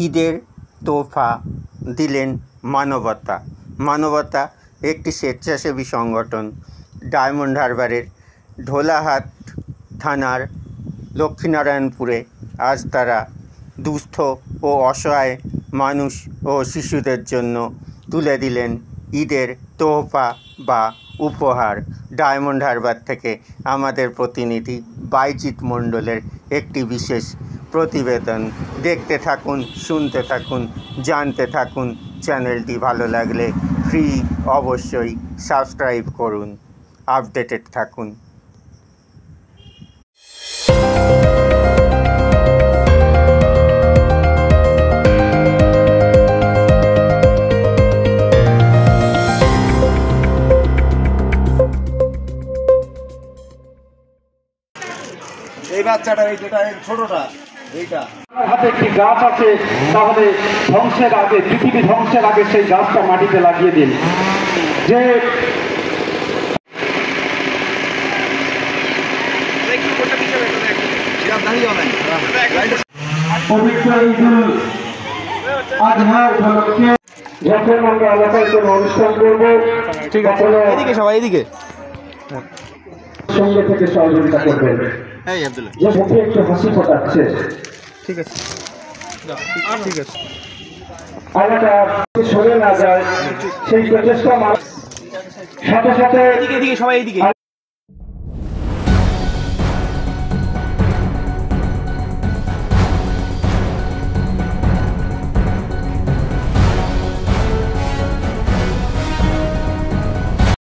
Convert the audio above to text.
ঈদের তোহফা দিলেন মানবতা। মানবতা একটি স্বেচ্ছাসেবী সংগঠন। ডায়মন্ড হারবারের ঢোলাহাট থানার লক্ষ্মীনারায়ণপুরে আজ তারা দুস্থ ও অসহায় মানুষ ও শিশুদের জন্য তুলে দিলেন ঈদের তোহফা বা উপহার। ডায়মন্ড হারবার থেকে আমাদের প্রতিনিধি বাইজিৎ মণ্ডলের একটি বিশেষ প্রতিবেদন। দেখতে থাকুন, শুনতে থাকুন, জানতে থাকুন। চ্যানেলটি ভালো লাগলে অবশ্যই সাবস্ক্রাইব করুন, আপডেটেড থাকুন। এই বাচ্চাটা, এই যেটা ছোটটা, এইটা হাতে একটি গাছ আছে, তাহলে ধ্বংসের আগে, পৃথিবী ধ্বংসের আগে সেই গাছটা মাটিতে লাগিয়ে দিন। যে পবিত্র ঈদুল আজহা উপলক্ষে যখন আমরা এলাকায় কোনো অনুষ্ঠান করবো, ঠিক আছে, এদিকে সবাই এদিকে সঙ্গে থেকে সহযোগিতা করবেন। যে মুখে একটু হাসি ফোটাচ্ছে, ঠিক আছে, ঠিক আছে, এলাকা সরে না যায় সেই প্রচেষ্টা সাথে সাথে